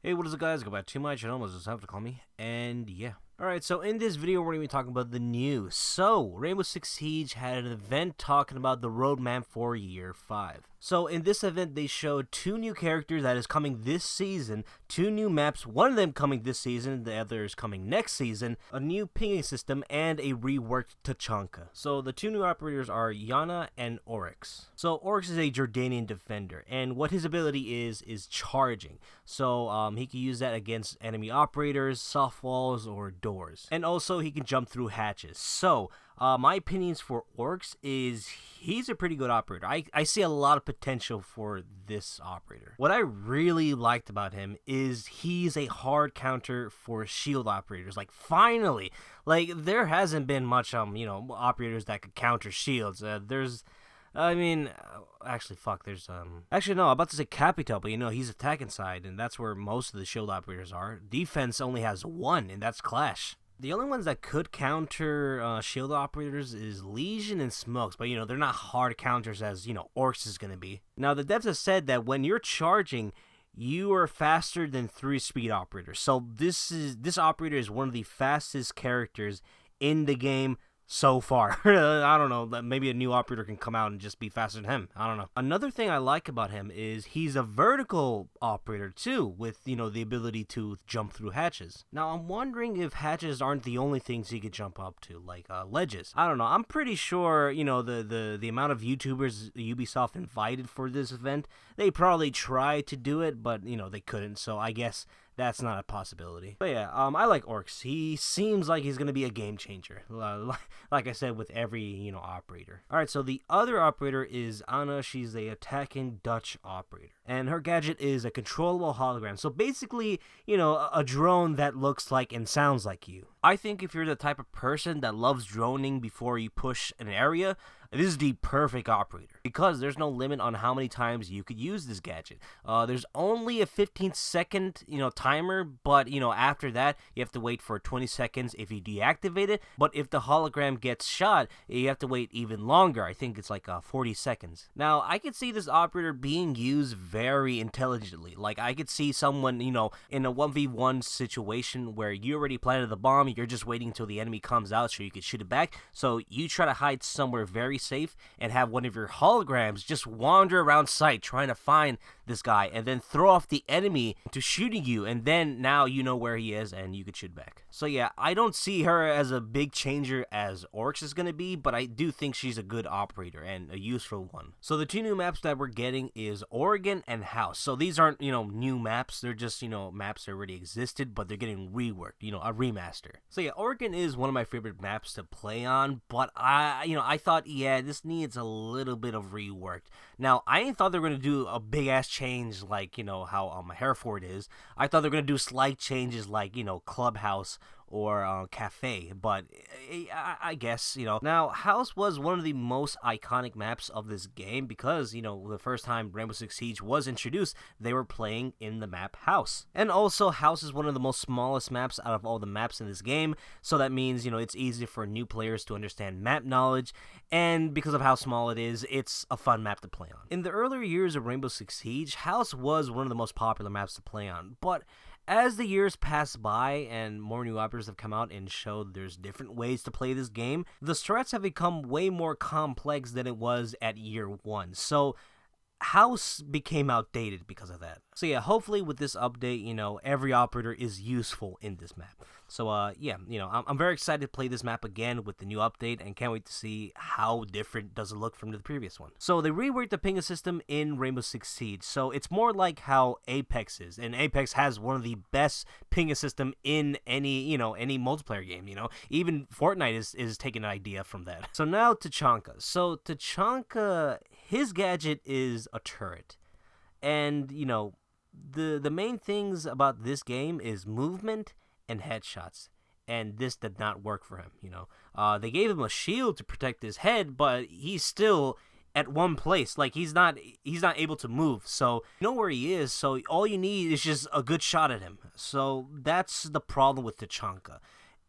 Hey, what is it, guys? Go back to my channel, as just have to call me, and yeah. Alright, so in this video, we're going to be talking about the news. So, Rainbow Six Siege had an event talking about the roadmap for Year 5. So, in this event, they showed 2 new characters that is coming this season, 2 new maps, one of them coming this season, the other is coming next season, a new pinging system, and a reworked Tachanka. So, the 2 new operators are Yana and Oryx. So, Oryx is a Jordanian defender, and what his ability is charging. So, he can use that against enemy operators, soft walls, or doors. And also, he can jump through hatches. So, my opinions for Oryx is he's a pretty good operator. I see a lot of potential for this operator. What I really liked about him is he's a hard counter for shield operators. Like, finally, like, there hasn't been much, operators that could counter shields. Actually, no, I'm about to say Capito, but he's attacking side, and that's where most of the shield operators are. Defense only has 1, and that's Clash. The only ones that could counter shield operators is Legion and Smokes, but they're not hard counters as, Orcs is going to be. Now, the devs have said that when you're charging, you are faster than 3 speed operators. So this operator is one of the fastest characters in the game so far. I don't know, maybe a new operator can come out and just be faster than him. I don't know. Another thing I like about him is he's a vertical operator too, with, the ability to jump through hatches. Now, I'm wondering if hatches aren't the only things he could jump up to, like ledges. I don't know. I'm pretty sure, the amount of YouTubers Ubisoft invited for this event, they probably tried to do it, but, they couldn't, so I guess that's not a possibility. But yeah, I like Oryx. He seems like he's going to be a game changer. Like I said, with every, operator. Alright, so the other operator is Anna. She's a attacking Dutch operator. And her gadget is a controllable hologram. So basically, a drone that looks like and sounds like you. I think if you're the type of person that loves droning before you push an area, this is the perfect operator, because there's no limit on how many times you could use this gadget. There's only a 15-second, timer, but, after that, you have to wait for 20 seconds if you deactivate it. But if the hologram gets shot, you have to wait even longer. I think it's like 40 seconds. Now, I could see this operator being used very intelligently. Like, I could see someone, in a 1v1 situation where you already planted the bomb, you're just waiting until the enemy comes out so you can shoot it back. So you try to hide somewhere very safe and have one of your holograms just wander around site trying to find this guy and then throw off the enemy to shooting you, and then now you know where he is and you could shoot back. So yeah, I don't see her as a big changer as Oryx is going to be, but I do think she's a good operator and a useful one. So the 2 new maps that we're getting is Oregon and House. So these aren't, new maps. They're just, maps that already existed, but they're getting reworked, a remaster. So yeah, Oregon is one of my favorite maps to play on, but I thought, yeah, this needs a little bit of rework. Now, I ain't thought they were going to do a big-ass change like, how Hereford is. I thought they were going to do slight changes like, Clubhouse or Cafe, but I guess, Now, House was one of the most iconic maps of this game because, the first time Rainbow Six Siege was introduced, they were playing in the map House. And also, House is one of the most smallest maps out of all the maps in this game, so that means, it's easy for new players to understand map knowledge, and because of how small it is, it's a fun map to play on. In the earlier years of Rainbow Six Siege, House was one of the most popular maps to play on, but as the years pass by and more new operators have come out and showed there's different ways to play this game, the strats have become way more complex than it was at year 1. So House became outdated because of that. So yeah, hopefully with this update, every operator is useful in this map. So yeah, I'm very excited to play this map again with the new update and can't wait to see how different does it look from the previous one. So they reworked the ping system in Rainbow Six Siege. So it's more like how Apex is, and Apex has one of the best ping system in any, any multiplayer game, Even Fortnite is taking an idea from that. So now Tachanka. So Tachanka, his gadget is a turret. And, the main things about this game is movement and headshots, and this did not work for him. They gave him a shield to protect his head, but he's still at one place. Like, he's not able to move, so you know where he is, so all you need is just a good shot at him. So that's the problem with Tachanka.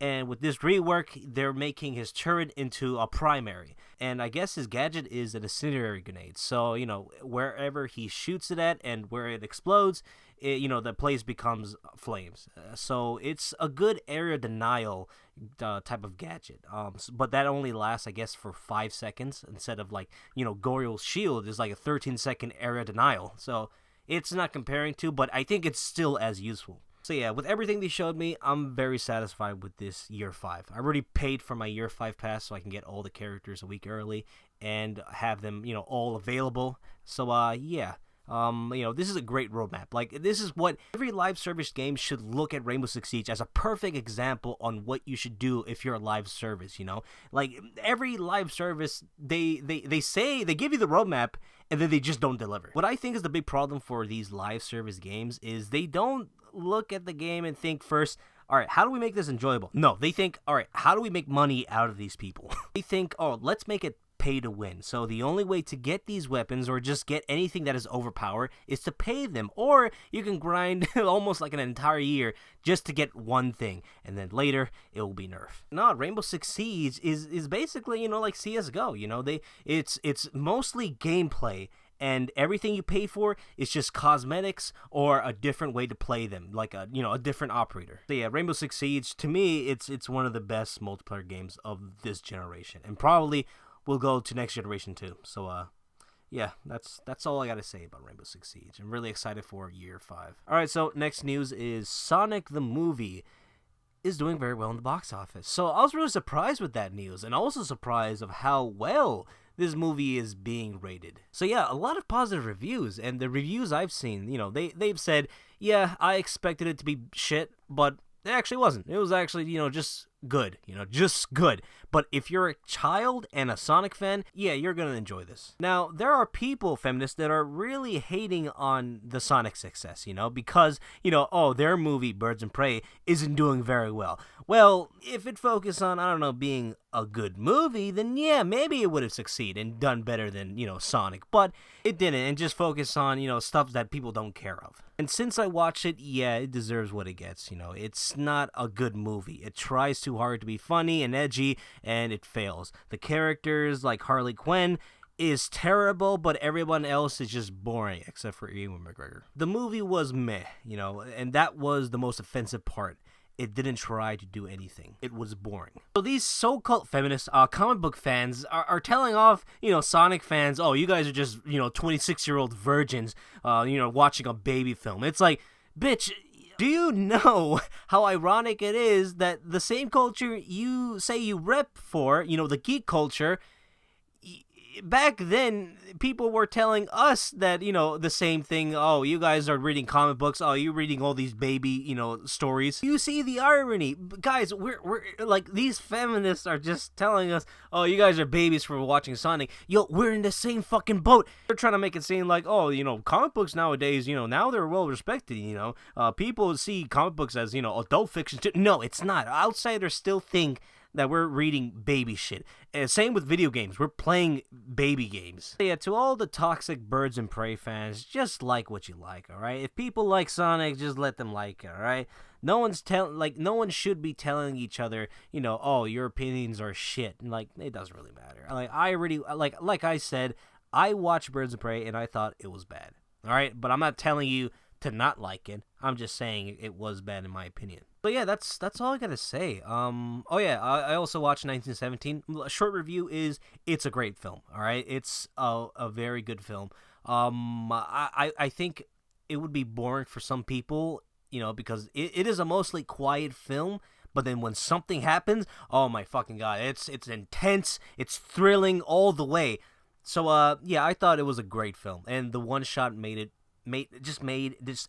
And with this rework, they're making his turret into a primary. And I guess his gadget is an incendiary grenade. So, wherever he shoots it at and where it explodes, the place becomes flames. So it's a good area denial type of gadget. But that only lasts, I guess, for 5 seconds instead of Goriel's shield is like a 13-second area denial. So it's not comparing to, but I think it's still as useful. So yeah, with everything they showed me, I'm very satisfied with this Year 5. I already paid for my Year 5 pass so I can get all the characters a week early and have them, all available. So yeah. This is a great roadmap. Like, this is what every live service game should look at Rainbow Six Siege as a perfect example on what you should do if you're a live service, Like, every live service, they say, they give you the roadmap, and then they just don't deliver. What I think is the big problem for these live service games is they don't look at the game and think first, all right, how do we make this enjoyable? No, they think, all right, how do we make money out of these people? They think, oh, let's make it pay to win. So the only way to get these weapons or just get anything that is overpowered is to pay them, or you can grind almost like an entire year just to get one thing, and then later it will be nerfed. No, Rainbow Six Siege is basically like CS:GO. It's mostly gameplay, and everything you pay for is just cosmetics or a different way to play them, like a different operator. So yeah, Rainbow Six Siege, to me, it's one of the best multiplayer games of this generation, and probably will go to next generation too. So yeah, that's all I gotta say about Rainbow Six Siege. I'm really excited for Year 5. Alright, so next news is Sonic the movie is doing very well in the box office. So I was really surprised with that news, and also surprised of how well this movie is being rated. So yeah, a lot of positive reviews, and the reviews I've seen, they've said, yeah, I expected it to be shit, but it actually wasn't. It was actually, just good, just good. But if you're a child and a Sonic fan, yeah, you're gonna enjoy this. Now, there are people, feminists, that are really hating on the Sonic success, because, their movie, Birds and Prey, isn't doing very well. Well, if it focused on, I don't know, being a good movie, then yeah, maybe it would have succeeded and done better than, Sonic. But it didn't, and just focused on, stuff that people don't care of. And since I watched it, yeah, it deserves what it gets, It's not a good movie. It tries too hard to be funny and edgy, and it fails. The characters, like Harley Quinn, is terrible, but everyone else is just boring, except for Ewan McGregor. The movie was meh, and that was the most offensive part. It didn't try to do anything. It was boring. So these so-called feminist comic book fans are telling off, Sonic fans, oh, you guys are just, 26-year-old virgins, watching a baby film. It's like, bitch, do you know how ironic it is that the same culture you say you rep for, the geek culture, back then, people were telling us that, the same thing. Oh, you guys are reading comic books. Oh, you're reading all these baby, stories. You see the irony. Guys, we're like, these feminists are just telling us, oh, you guys are babies for watching Sonic. Yo, we're in the same fucking boat. They're trying to make it seem like, oh, comic books nowadays, now they're well respected, People see comic books as, adult fiction too. No, it's not. Outsiders still think that we're reading baby shit. And same with video games. We're playing baby games. Yeah, to all the toxic Birds and Prey fans, just like what you like, alright? If people like Sonic, just let them like it, alright? No one should be telling each other, oh, your opinions are shit. Like, it doesn't really matter. Like I said, I watched Birds and Prey and I thought it was bad. Alright? But I'm not telling you to not like it. I'm just saying it was bad in my opinion. But yeah, that's all I gotta say. Oh yeah, I also watched 1917. A short review is it's a great film. All right, it's a very good film. I think it would be boring for some people, because it is a mostly quiet film. But then when something happens, oh my fucking god, it's intense, it's thrilling all the way. So yeah, I thought it was a great film, and the one shot just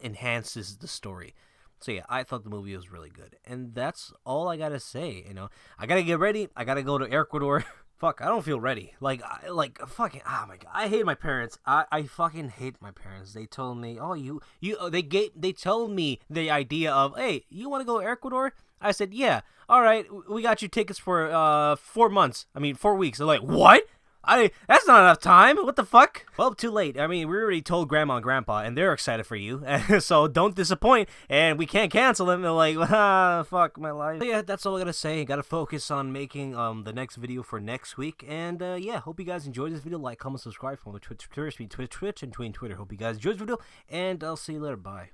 enhances the story. So yeah, I thought the movie was really good. And that's all I gotta say, I gotta get ready. I gotta go to Ecuador. Fuck, I don't feel ready. Fucking, oh my god. I hate my parents. I fucking hate my parents. They told me, oh, they told me the idea of, hey, you want to go to Ecuador? I said, yeah. All right, we got you tickets for 4 months. I mean, 4 weeks. They're like, what? That's not enough time. What the fuck? Well, too late. I mean, we already told Grandma and Grandpa, and they're excited for you. So don't disappoint. And we can't cancel them. They're like, fuck my life. But yeah, that's all I gotta say. Gotta focus on making the next video for next week. And yeah, hope you guys enjoyed this video. Like, comment, subscribe. Follow Twitch, and Twitch. Hope you guys enjoyed this video. And I'll see you later. Bye.